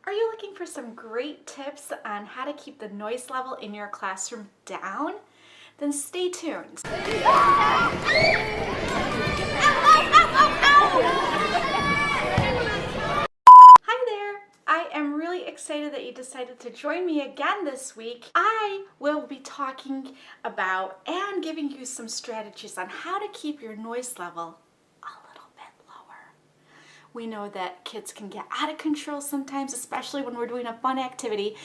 Are you looking for some great tips on how to keep the noise level in your classroom down? Then stay tuned. Hi there! I am really excited that you decided to join me again this week. I will be talking about and giving you some strategies on how to keep your noise level a little bit lower. We know that kids can get out of control sometimes, especially when we're doing a fun activity,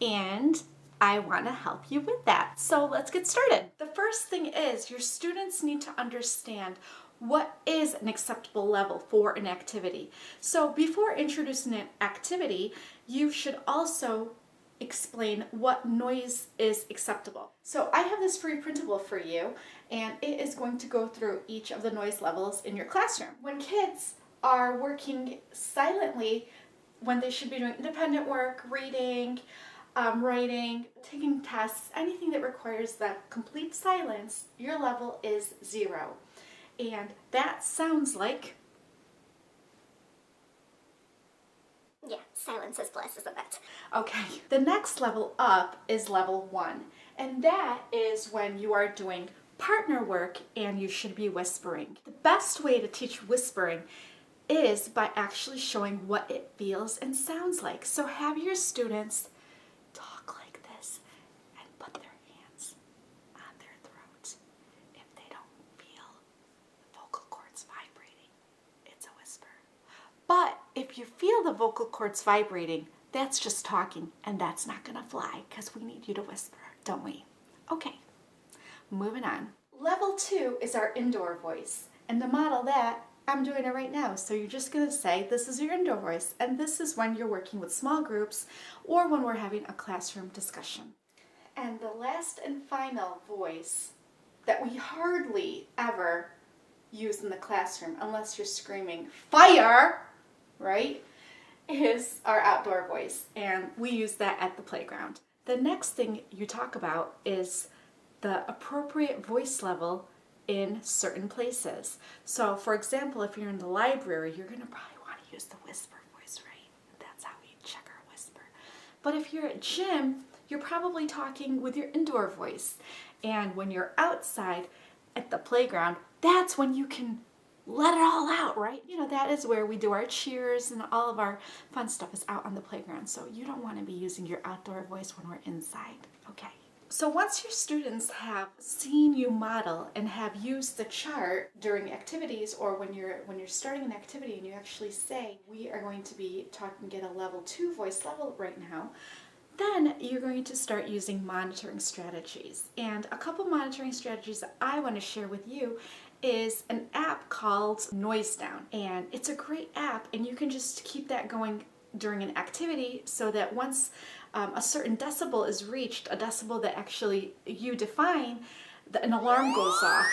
and I want to help you with that. So let's get started. The first thing is your students need to understand what is an acceptable level for an activity. So before introducing an activity, you should also explain what noise is acceptable. So I have this free printable for you, and it is going to go through each of the noise levels in your classroom. When kids are working silently, when they should be doing independent work, reading, writing, taking tests, anything that requires that complete silence, your level is 0. And that sounds like... Yeah, silence is bliss, isn't it? Okay, the next level up is level 1, and that is when you are doing partner work and you should be whispering. The best way to teach whispering is by actually showing what it feels and sounds like. So have your students talk like this and put their hands on their throats. If they don't feel the vocal cords vibrating, it's a whisper. But if you feel the vocal cords vibrating, that's just talking, and that's not gonna fly because we need you to whisper, don't we? Okay, moving on. Level 2 is our indoor voice, and to model that, I'm doing it right now. So you're just gonna say, this is your indoor voice, and this is when you're working with small groups or when we're having a classroom discussion. And the last and final voice that we hardly ever use in the classroom, unless you're screaming, fire, right, is our outdoor voice, and we use that at the playground. The next thing you talk about is the appropriate voice level in certain places. So for example, if you're in the library, you're going to probably want to use the whisper voice, right? That's how we check our whisper. But if you're at gym, you're probably talking with your indoor voice. And when you're outside at the playground, that's when you can let it all out, right? You know, that is where we do our cheers and all of our fun stuff is out on the playground. So you don't want to be using your outdoor voice when we're inside, okay? So once your students have seen you model and have used the chart during activities, or when you're starting an activity and you actually say, we are going to be talking at a level 2 voice level right now, then you're going to start using monitoring strategies. And a couple monitoring strategies that I want to share with you is an app called Noise Down. And it's a great app, and you can just keep that going during an activity so that once a certain decibel is reached, a decibel that actually you define, an alarm goes off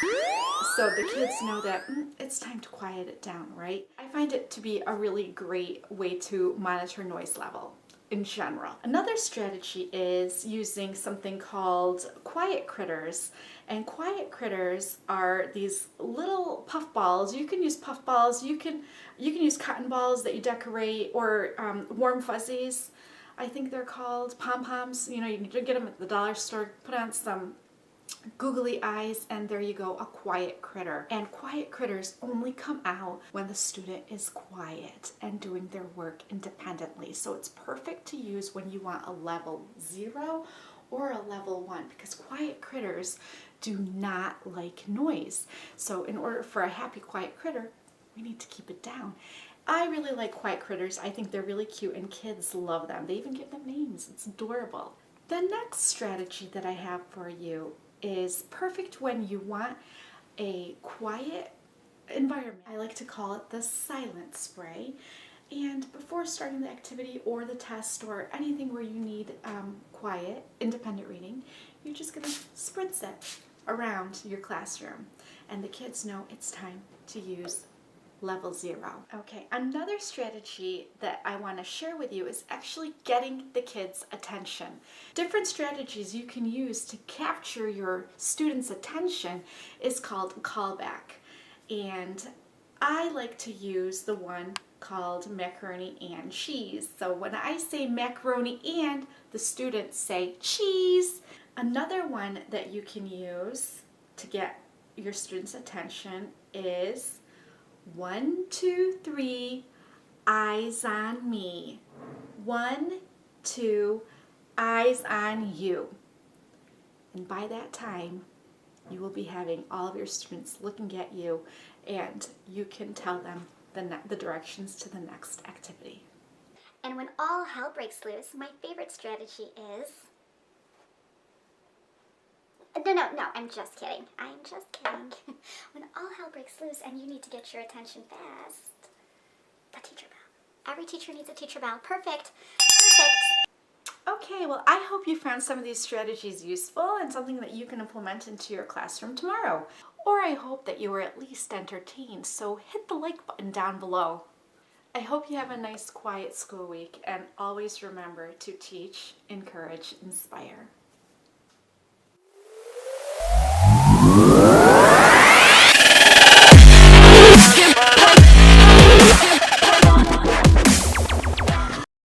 so the kids know that it's time to quiet it down, right? I find it to be a really great way to monitor noise level in general. Another strategy is using something called quiet critters. And quiet critters are these little puff balls. You can use puff balls, you can use cotton balls that you decorate, or warm fuzzies, I think they're called, pom-poms. You know, you can get them at the dollar store, put on some googly eyes, and there you go, a quiet critter. And quiet critters only come out when the student is quiet and doing their work independently. So it's perfect to use when you want a level 0 or a level 1, because quiet critters do not like noise. So in order for a happy quiet critter, we need to keep it down. I really like quiet critters. I think they're really cute and kids love them. They even give them names. It's adorable. The next strategy that I have for you is perfect when you want a quiet environment. I like to call it the silent spray. And before starting the activity or the test or anything where you need quiet, independent reading, you're just going to spritz it around your classroom. And the kids know it's time to use level 0. Okay, another strategy that I want to share with you is actually getting the kids' attention. Different strategies you can use to capture your students' attention is called callback. And I like to use the one called macaroni and cheese. So when I say macaroni and, the students say cheese. Another one that you can use to get your students' attention is 1, 2, 3, eyes on me. 1, 2, eyes on you. And by that time, you will be having all of your students looking at you, and you can tell them the directions to the next activity. And when all hell breaks loose, my favorite strategy is... No, I'm just kidding. I'm just kidding. When all hell breaks loose and you need to get your attention fast, the teacher bell. Every teacher needs a teacher bell. Perfect. Okay, well, I hope you found some of these strategies useful and something that you can implement into your classroom tomorrow. Or I hope that you were at least entertained, so hit the like button down below. I hope you have a nice, quiet school week, and always remember to teach, encourage, inspire.